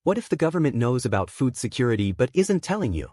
What if the government knows about food security but isn't telling you?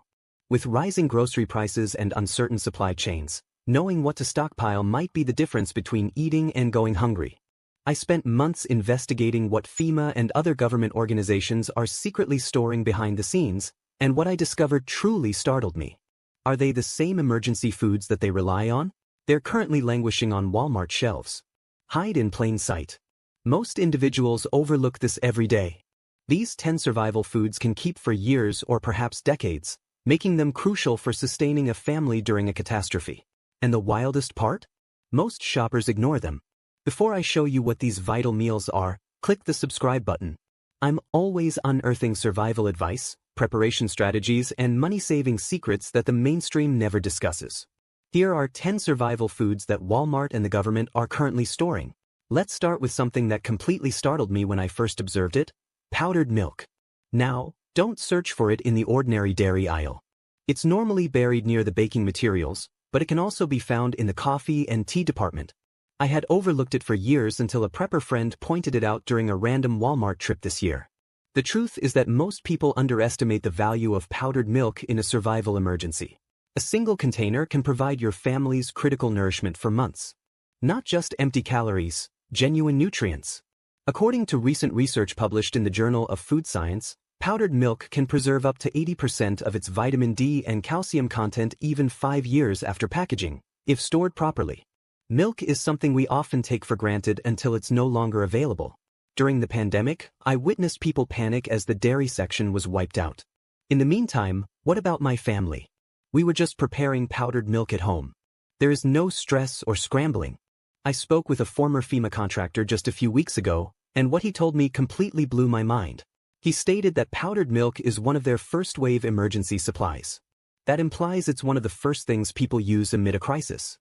With rising grocery prices and uncertain supply chains, knowing what to stockpile might be the difference between eating and going hungry. I spent months investigating what FEMA and other government organizations are secretly storing behind the scenes, and what I discovered truly startled me. Are they the same emergency foods that they rely on? They're currently languishing on Walmart shelves. Hide in plain sight. Most individuals overlook this every day. These 10 survival foods can keep for years or perhaps decades, making them crucial for sustaining a family during a catastrophe. And the wildest part? Most shoppers ignore them. Before I show you what these vital meals are, click the subscribe button. I'm always unearthing survival advice, preparation strategies, and money-saving secrets that the mainstream never discusses. Here are 10 survival foods that Walmart and the government are currently storing. Let's start with something that completely startled me when I first observed it: powdered milk. Now, don't search for it in the ordinary dairy aisle. It's normally buried near the baking materials, but it can also be found in the coffee and tea department. I had overlooked it for years until a prepper friend pointed it out during a random Walmart trip this year. The truth is that most people underestimate the value of powdered milk in a survival emergency. A single container can provide your family's critical nourishment for months. Not just empty calories, genuine nutrients. According to recent research published in the Journal of Food Science, powdered milk can preserve up to 80% of its vitamin D and calcium content even 5 years after packaging, if stored properly. Milk is something we often take for granted until it's no longer available. During the pandemic, I witnessed people panic as the dairy section was wiped out. In the meantime, what about my family? We were just preparing powdered milk at home. There is no stress or scrambling. I spoke with a former FEMA contractor just a few weeks ago, and what he told me completely blew my mind. He stated that powdered milk is one of their first-wave emergency supplies. That implies it's one of the first things people use amid a crisis.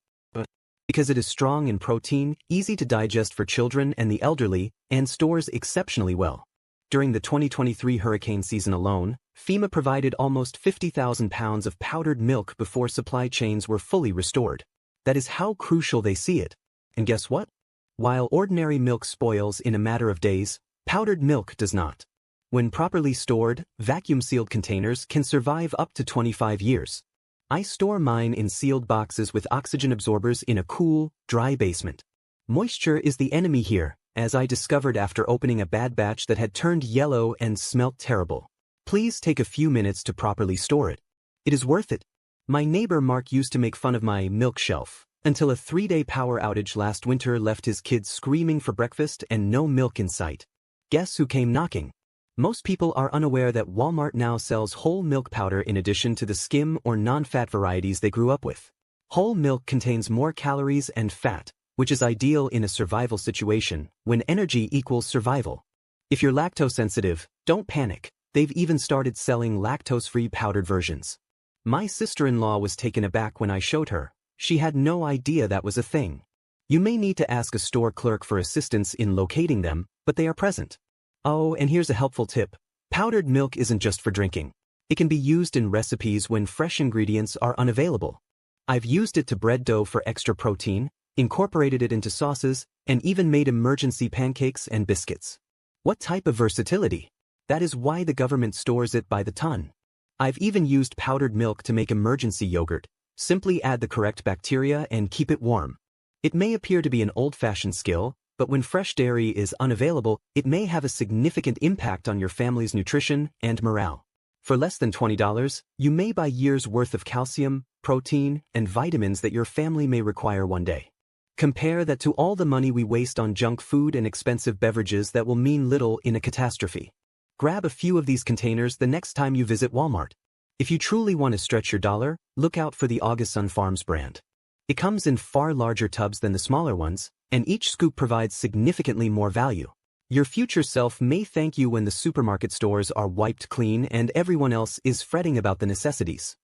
Because it is strong in protein, easy to digest for children and the elderly, and stores exceptionally well. During the 2023 hurricane season alone, FEMA provided almost 50,000 pounds of powdered milk before supply chains were fully restored. That is how crucial they see it. And guess what? While ordinary milk spoils in a matter of days, powdered milk does not. When properly stored, vacuum-sealed containers can survive up to 25 years. I store mine in sealed boxes with oxygen absorbers in a cool, dry basement. Moisture is the enemy here, as I discovered after opening a bad batch that had turned yellow and smelt terrible. Please take a few minutes to properly store it. It is worth it. My neighbor Mark used to make fun of my milk shelf, until a 3-day power outage last winter left his kids screaming for breakfast and no milk in sight. Guess who came knocking? Most people are unaware that Walmart now sells whole milk powder in addition to the skim or non-fat varieties they grew up with. Whole milk contains more calories and fat, which is ideal in a survival situation, when energy equals survival. If you're lactose sensitive, don't panic. They've even started selling lactose-free powdered versions. My sister-in-law was taken aback when I showed her. She had no idea that was a thing. You may need to ask a store clerk for assistance in locating them, but they are present. Oh, and here's a helpful tip. Powdered milk isn't just for drinking. It can be used in recipes when fresh ingredients are unavailable. I've used it to bread dough for extra protein, incorporated it into sauces, and even made emergency pancakes and biscuits. What type of versatility? That is why the government stores it by the ton. I've even used powdered milk to make emergency yogurt. Simply add the correct bacteria and keep it warm. It may appear to be an old-fashioned skill, but when fresh dairy is unavailable, it may have a significant impact on your family's nutrition and morale. For less than $20, you may buy years' worth of calcium, protein, and vitamins that your family may require one day. Compare that to all the money we waste on junk food and expensive beverages that will mean little in a catastrophe. Grab a few of these containers the next time you visit Walmart. If you truly want to stretch your dollar, look out for the August Sun Farms brand. It comes in far larger tubs than the smaller ones, and each scoop provides significantly more value. Your future self may thank you when the supermarket stores are wiped clean and everyone else is fretting about the necessities.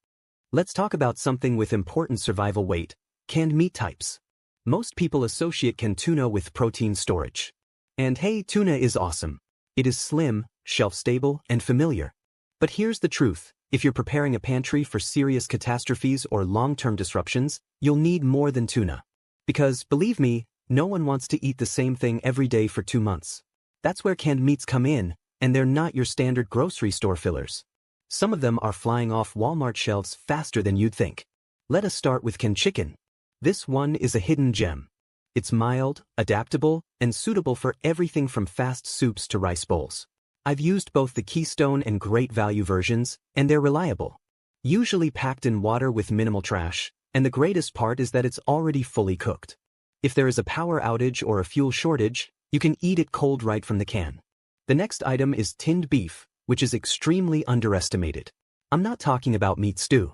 Let's talk about something with important survival weight: canned meat types. Most people associate canned tuna with protein storage. And hey, tuna is awesome. It is slim, shelf-stable, and familiar. But here's the truth. If you're preparing a pantry for serious catastrophes or long-term disruptions, you'll need more than tuna. Because, believe me, no one wants to eat the same thing every day for 2 months. That's where canned meats come in, and they're not your standard grocery store fillers. Some of them are flying off Walmart shelves faster than you'd think. Let us start with canned chicken. This one is a hidden gem. It's mild, adaptable, and suitable for everything from fast soups to rice bowls. I've used both the Keystone and Great Value versions, and they're reliable. Usually packed in water with minimal trash, and the greatest part is that it's already fully cooked. If there is a power outage or a fuel shortage, you can eat it cold right from the can. The next item is tinned beef, which is extremely underestimated. I'm not talking about meat stew.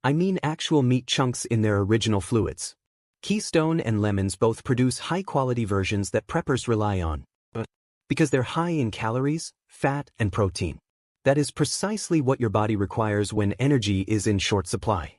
I mean actual meat chunks in their original fluids. Keystone and Lemons both produce high-quality versions that preppers rely on, because they're high in calories, fat, and protein. That is precisely what your body requires when energy is in short supply.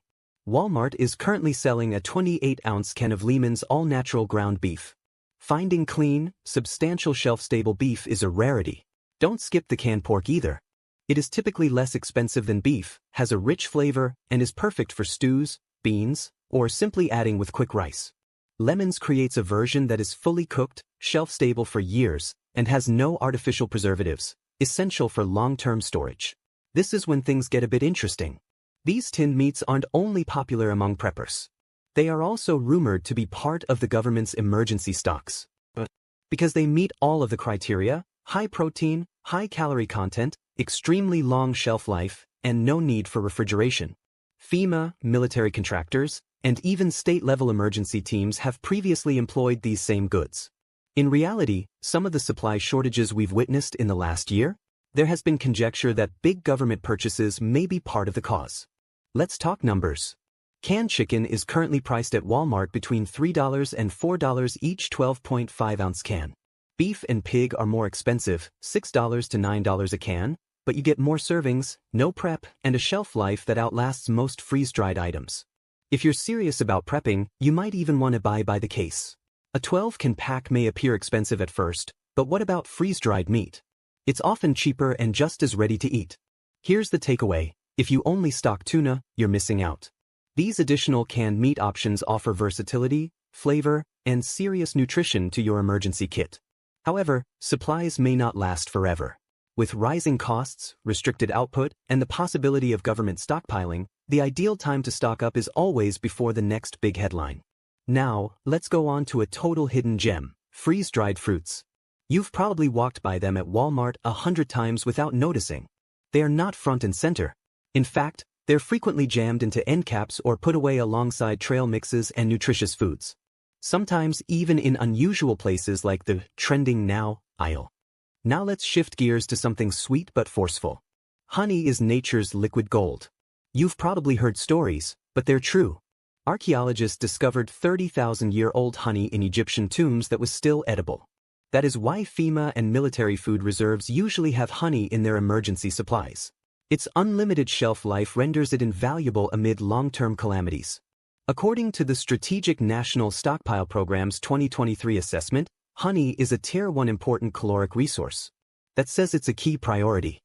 Walmart is currently selling a 28-ounce can of Lehman's all-natural ground beef. Finding clean, substantial shelf-stable beef is a rarity. Don't skip the canned pork either. It is typically less expensive than beef, has a rich flavor, and is perfect for stews, beans, or simply adding with quick rice. Lemons creates a version that is fully cooked, shelf-stable for years, and has no artificial preservatives, essential for long-term storage. This is when things get a bit interesting. These tinned meats aren't only popular among preppers. They are also rumored to be part of the government's emergency stocks. Because they meet all of the criteria: high protein, high calorie content, extremely long shelf life, and no need for refrigeration. FEMA, military contractors, and even state-level emergency teams have previously employed these same goods. In reality, some of the supply shortages we've witnessed in the last year, there has been conjecture that big government purchases may be part of the cause. Let's talk numbers. Canned chicken is currently priced at Walmart between $3 and $4 each 12.5-ounce can. Beef and pig are more expensive, $6 to $9 a can, but you get more servings, no prep, and a shelf life that outlasts most freeze-dried items. If you're serious about prepping, you might even want to buy by the case. A 12-can pack may appear expensive at first, but what about freeze-dried meat? It's often cheaper and just as ready to eat. Here's the takeaway: if you only stock tuna, you're missing out. These additional canned meat options offer versatility, flavor, and serious nutrition to your emergency kit. However, supplies may not last forever. With rising costs, restricted output, and the possibility of government stockpiling, the ideal time to stock up is always before the next big headline. Now, let's go on to a total hidden gem: freeze-dried fruits. You've probably walked by them at Walmart 100 times without noticing. They are not front and center. In fact, they're frequently jammed into end caps or put away alongside trail mixes and nutritious foods. Sometimes even in unusual places like the trending now aisle. Now let's shift gears to something sweet but forceful. Honey is nature's liquid gold. You've probably heard stories, but they're true. Archaeologists discovered 30,000-year-old honey in Egyptian tombs that was still edible. That is why FEMA and military food reserves usually have honey in their emergency supplies. Its unlimited shelf life renders it invaluable amid long-term calamities. According to the Strategic National Stockpile Program's 2023 assessment, honey is a Tier 1 important caloric resource. That says it's a key priority.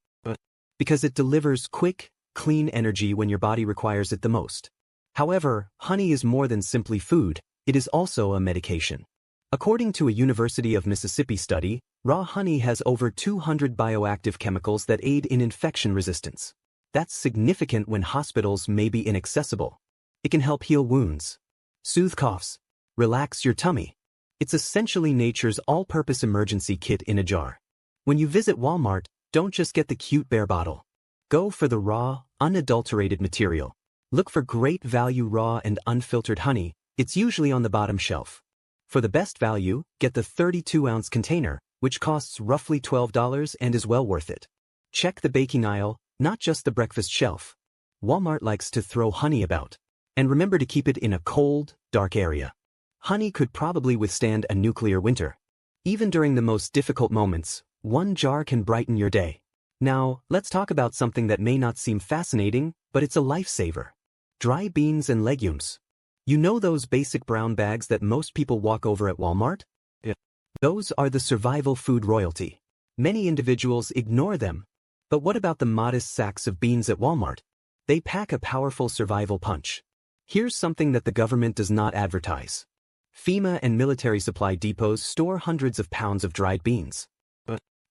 Because it delivers quick, clean energy when your body requires it the most. However, honey is more than simply food, it is also a medication. According to a University of Mississippi study, raw honey has over 200 bioactive chemicals that aid in infection resistance. That's significant when hospitals may be inaccessible. It can help heal wounds, soothe coughs, relax your tummy. It's essentially nature's all-purpose emergency kit in a jar. When you visit Walmart, don't just get the cute bear bottle. Go for the raw, unadulterated material. Look for Great Value raw and unfiltered honey. It's usually on the bottom shelf. For the best value, get the 32-ounce container, which costs roughly $12 and is well worth it. Check the baking aisle, not just the breakfast shelf. Walmart likes to throw honey about. And remember to keep it in a cold, dark area. Honey could probably withstand a nuclear winter. Even during the most difficult moments, one jar can brighten your day. Now, let's talk about something that may not seem fascinating, but it's a lifesaver. Dry beans and legumes. You know those basic brown bags that most people walk over at Walmart? Yeah. Those are the survival food royalty. Many individuals ignore them. But what about the modest sacks of beans at Walmart? They pack a powerful survival punch. Here's something that the government does not advertise. FEMA and military supply depots store hundreds of pounds of dried beans.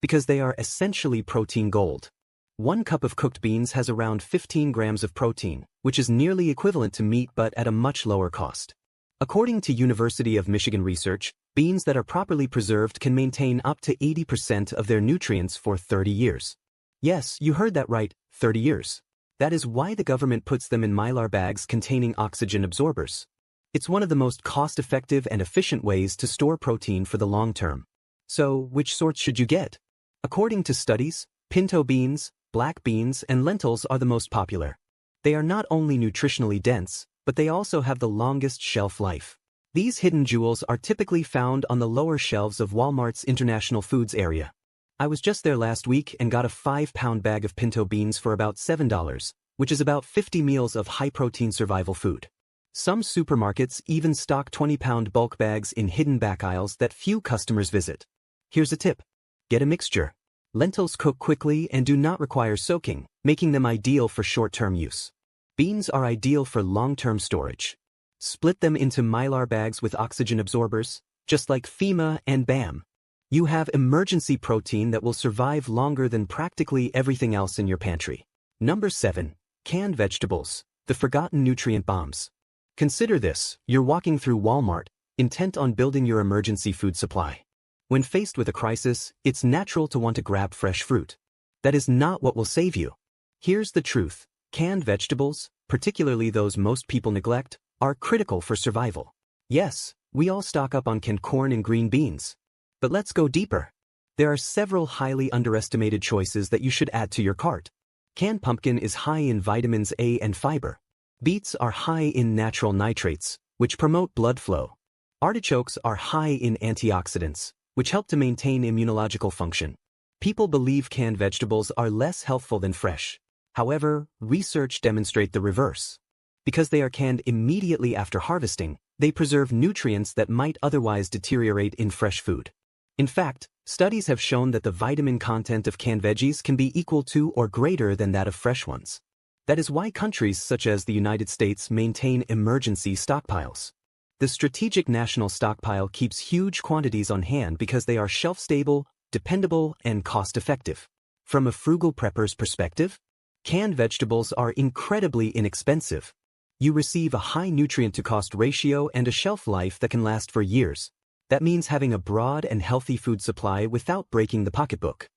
Because they are essentially protein gold. 1 cup of cooked beans has around 15 grams of protein, which is nearly equivalent to meat but at a much lower cost. According to University of Michigan research, beans that are properly preserved can maintain up to 80% of their nutrients for 30 years. Yes, you heard that right, 30 years. That is why the government puts them in mylar bags containing oxygen absorbers. It's one of the most cost-effective and efficient ways to store protein for the long term. So, which sorts should you get? According to studies, pinto beans, black beans, and lentils are the most popular. They are not only nutritionally dense, but they also have the longest shelf life. These hidden jewels are typically found on the lower shelves of Walmart's International Foods area. I was just there last week and got a 5-pound bag of pinto beans for about $7, which is about 50 meals of high-protein survival food. Some supermarkets even stock 20-pound bulk bags in hidden back aisles that few customers visit. Here's a tip. Get a mixture. Lentils cook quickly and do not require soaking, making them ideal for short-term use. Beans are ideal for long-term storage. Split them into mylar bags with oxygen absorbers, just like FEMA and BAM. You have emergency protein that will survive longer than practically everything else in your pantry. Number 7. Canned vegetables, the forgotten nutrient bombs. Consider this, you're walking through Walmart, intent on building your emergency food supply. When faced with a crisis, it's natural to want to grab fresh fruit. That is not what will save you. Here's the truth. Canned vegetables, particularly those most people neglect, are critical for survival. Yes, we all stock up on canned corn and green beans. But let's go deeper. There are several highly underestimated choices that you should add to your cart. Canned pumpkin is high in vitamins A and fiber. Beets are high in natural nitrates, which promote blood flow. Artichokes are high in antioxidants, which help to maintain immunological function. People believe canned vegetables are less healthful than fresh. However, research demonstrates the reverse. Because they are canned immediately after harvesting, they preserve nutrients that might otherwise deteriorate in fresh food. In fact, studies have shown that the vitamin content of canned veggies can be equal to or greater than that of fresh ones. That is why countries such as the United States maintain emergency stockpiles. The Strategic National Stockpile keeps huge quantities on hand because they are shelf-stable, dependable, and cost-effective. From a frugal prepper's perspective, canned vegetables are incredibly inexpensive. You receive a high nutrient-to-cost ratio and a shelf life that can last for years. That means having a broad and healthy food supply without breaking the pocketbook.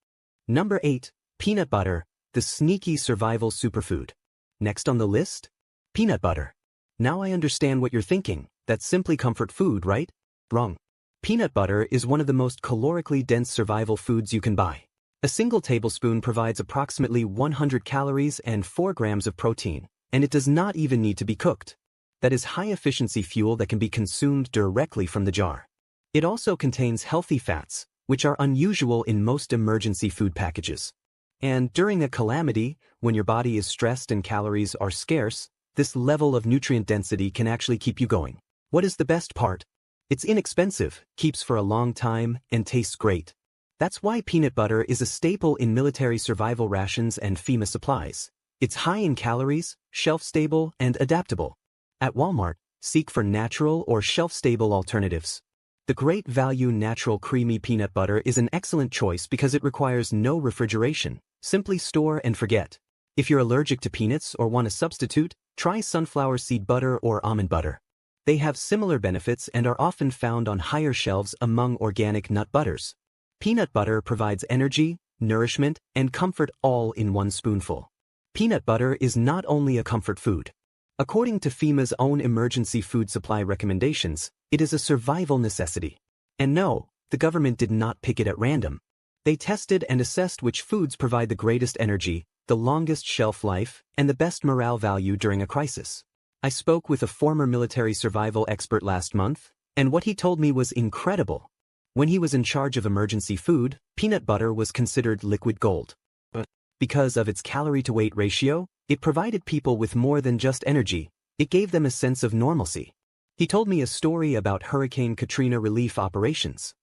Number 8. Peanut butter, the sneaky survival superfood. Next on the list? Peanut butter. Now I understand what you're thinking. That's simply comfort food, right? Wrong. Peanut butter is one of the most calorically dense survival foods you can buy. A single tablespoon provides approximately 100 calories and 4 grams of protein, and it does not even need to be cooked. That is high-efficiency fuel that can be consumed directly from the jar. It also contains healthy fats, which are unusual in most emergency food packages. And during a calamity, when your body is stressed and calories are scarce, this level of nutrient density can actually keep you going. What is the best part? It's inexpensive, keeps for a long time, and tastes great. That's why peanut butter is a staple in military survival rations and FEMA supplies. It's high in calories, shelf-stable, and adaptable. At Walmart, seek for natural or shelf-stable alternatives. The Great Value Natural Creamy Peanut Butter is an excellent choice because it requires no refrigeration. Simply store and forget. If you're allergic to peanuts or want a substitute, try sunflower seed butter or almond butter. They have similar benefits and are often found on higher shelves among organic nut butters. Peanut butter provides energy, nourishment, and comfort all in one spoonful. Peanut butter is not only a comfort food. According to FEMA's own emergency food supply recommendations, it is a survival necessity. And no, the government did not pick it at random. They tested and assessed which foods provide the greatest energy, the longest shelf life, and the best morale value during a crisis. I spoke with a former military survival expert last month, and what he told me was incredible. When he was in charge of emergency food, peanut butter was considered liquid gold. But because of its calorie-to-weight ratio, it provided people with more than just energy, it gave them a sense of normalcy. He told me a story about Hurricane Katrina relief operations.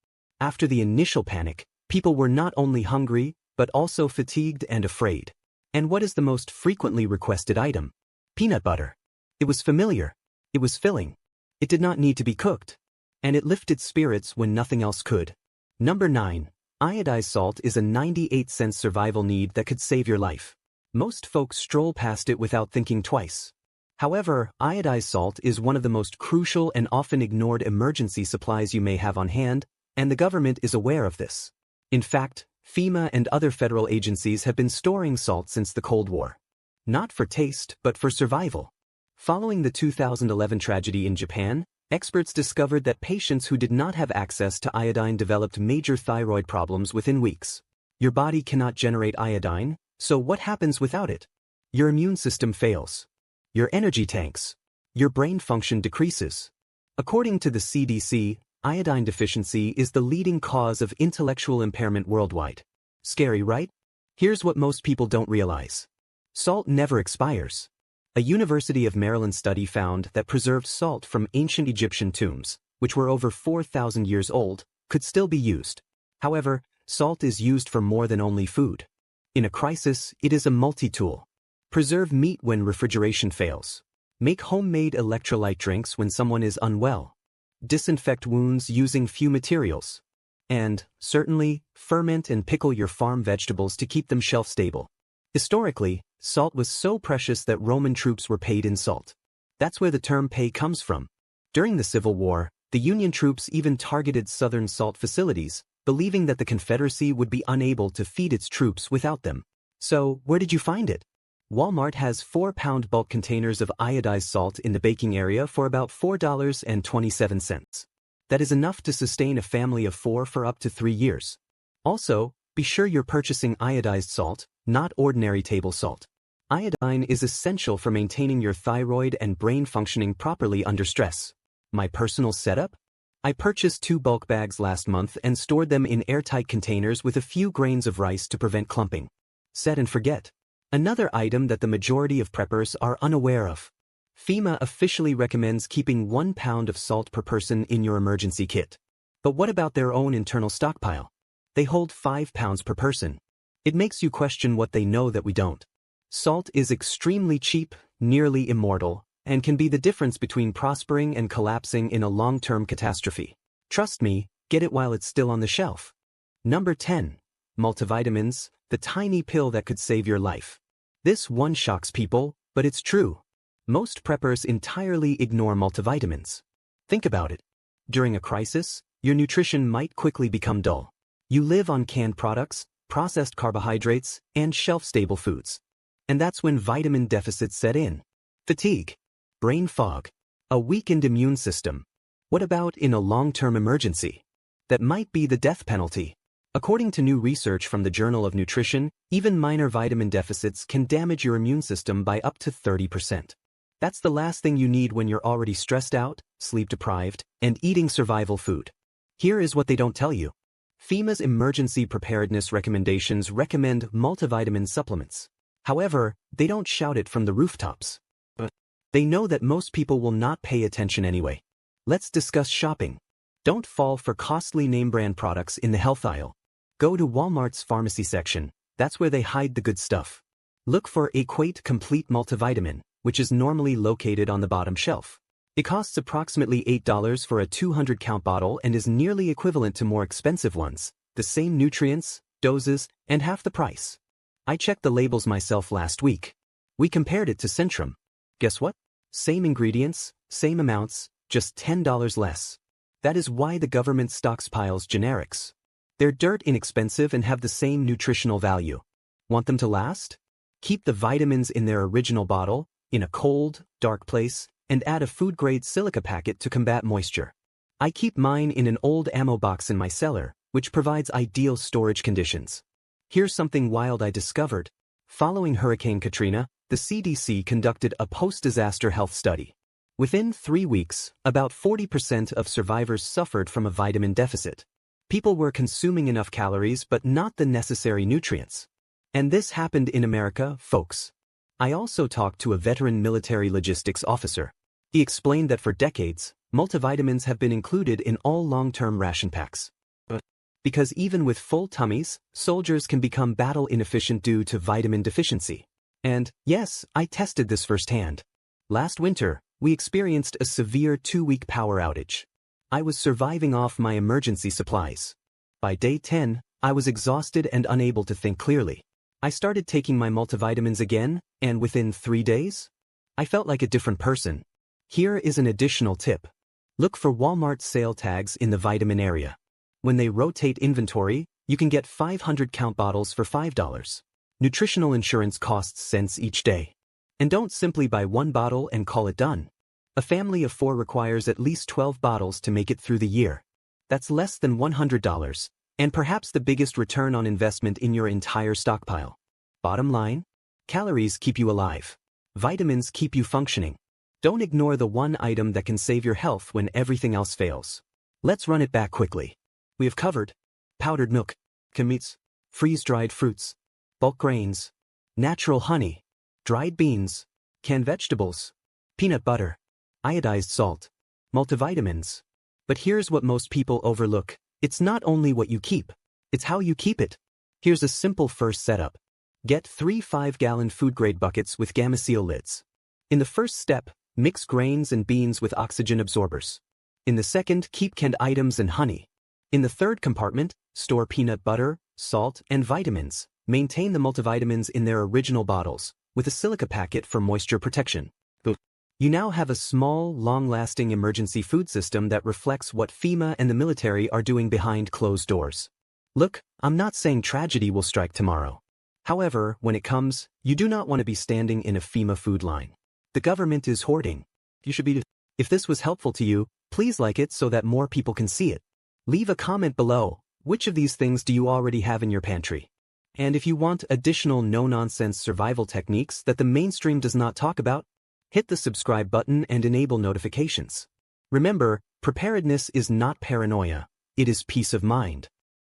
After the initial panic, people were not only hungry, but also fatigued and afraid. And what is the most frequently requested item? Peanut butter. It was familiar. It was filling. It did not need to be cooked. And it lifted spirits when nothing else could. Number 9. Iodized salt is a 98-cent survival need that could save your life. Most folks stroll past it without thinking twice. However, iodized salt is one of the most crucial and often ignored emergency supplies you may have on hand, and the government is aware of this. In fact, FEMA and other federal agencies have been storing salt since the Cold War. Not for taste, but for survival. Following the 2011 tragedy in Japan, experts discovered that patients who did not have access to iodine developed major thyroid problems within weeks. Your body cannot generate iodine, so what happens without it? Your immune system fails. Your energy tanks. Your brain function decreases. According to the CDC, iodine deficiency is the leading cause of intellectual impairment worldwide. Scary, right? Here's what most people don't realize. Salt never expires. A University of Maryland study found that preserved salt from ancient Egyptian tombs, which were over 4,000 years old, could still be used. However, salt is used for more than only food. In a crisis, it is a multi-tool. Preserve meat when refrigeration fails. Make homemade electrolyte drinks when someone is unwell. Disinfect wounds using few materials. And, certainly, ferment and pickle your farm vegetables to keep them shelf-stable. Historically, salt was so precious that Roman troops were paid in salt. That's where the term pay comes from. During the Civil War, the Union troops even targeted Southern salt facilities, believing that the Confederacy would be unable to feed its troops without them. So, where did you find it? Walmart has 4-pound bulk containers of iodized salt in the baking area for about $4.27. That is enough to sustain a family of 4 for up to 3 years. Also, be sure you're purchasing iodized salt, not ordinary table salt. Iodine is essential for maintaining your thyroid and brain functioning properly under stress. My personal setup? I purchased 2 bulk bags last month and stored them in airtight containers with a few grains of rice to prevent clumping. Set and forget. Another item that the majority of preppers are unaware of. FEMA officially recommends keeping 1 pound of salt per person in your emergency kit. But what about their own internal stockpile? They hold 5 pounds per person. It makes you question what they know that we don't. Salt is extremely cheap, nearly immortal, and can be the difference between prospering and collapsing in a long-term catastrophe. Trust me, get it while it's still on the shelf. Number 10. Multivitamins, the tiny pill that could save your life. This one shocks people, but it's true. Most preppers entirely ignore multivitamins. Think about it. During a crisis, your nutrition might quickly become dull. You live on canned products, processed carbohydrates, and shelf-stable foods. And that's when vitamin deficits set in. Fatigue, brain fog, a weakened immune system. What about in a long-term emergency? That might be the death penalty. According to new research from the Journal of Nutrition, even minor vitamin deficits can damage your immune system by up to 30%. That's the last thing you need when you're already stressed out, sleep-deprived, and eating survival food. Here is what they don't tell you. FEMA's emergency preparedness recommendations recommend multivitamin supplements. However, they don't shout it from the rooftops. But they know that most people will not pay attention anyway. Let's discuss shopping. Don't fall for costly name-brand products in the health aisle. Go to Walmart's pharmacy section. That's where they hide the good stuff. Look for Equate Complete Multivitamin, which is normally located on the bottom shelf. It costs approximately $8 for a 200-count bottle and is nearly equivalent to more expensive ones, the same nutrients, doses, and half the price. I checked the labels myself last week. We compared it to Centrum. Guess what? Same ingredients, same amounts, just $10 less. That is why the government stockpiles generics. They're dirt inexpensive and have the same nutritional value. Want them to last? Keep the vitamins in their original bottle, in a cold, dark place, and add a food-grade silica packet to combat moisture. I keep mine in an old ammo box in my cellar, which provides ideal storage conditions. Here's something wild I discovered. Following Hurricane Katrina, the CDC conducted a post-disaster health study. Within 3 weeks, about 40% of survivors suffered from a vitamin deficit. People were consuming enough calories but not the necessary nutrients. And this happened in America, folks. I also talked to a veteran military logistics officer. He explained that for decades, multivitamins have been included in all long-term ration packs. But because even with full tummies, soldiers can become battle inefficient due to vitamin deficiency. And, yes, I tested this firsthand. Last winter, we experienced a severe 2-week power outage. I was surviving off my emergency supplies. By day 10, I was exhausted and unable to think clearly. I started taking my multivitamins again, and within 3 days, I felt like a different person. Here is an additional tip. Look for Walmart sale tags in the vitamin area. When they rotate inventory, you can get 500-count bottles for $5. Nutritional insurance costs cents each day. And don't simply buy one bottle and call it done. A family of 4 requires at least 12 bottles to make it through the year. That's less than $100, and perhaps the biggest return on investment in your entire stockpile. Bottom line? Calories keep you alive. Vitamins keep you functioning. Don't ignore the one item that can save your health when everything else fails. Let's run it back quickly. We have covered powdered milk, meats, freeze-dried fruits, bulk grains, natural honey, dried beans, canned vegetables, peanut butter, iodized salt, multivitamins. But here's what most people overlook. It's not only what you keep, it's how you keep it. Here's a simple first setup. Get 3 5-gallon food-grade buckets with gamma seal lids. In the first step, mix grains and beans with oxygen absorbers. In the second, keep canned items and honey. In the third compartment, store peanut butter, salt, and vitamins. Maintain the multivitamins in their original bottles, with a silica packet for moisture protection. You now have a small, long-lasting emergency food system that reflects what FEMA and the military are doing behind closed doors. Look, I'm not saying tragedy will strike tomorrow. However, when it comes, you do not want to be standing in a FEMA food line. The government is hoarding. You should be. If this was helpful to you, please like it so that more people can see it. Leave a comment below. Which of these things do you already have in your pantry? And if you want additional no-nonsense survival techniques that the mainstream does not talk about, hit the subscribe button and enable notifications. Remember, preparedness is not paranoia, it is peace of mind.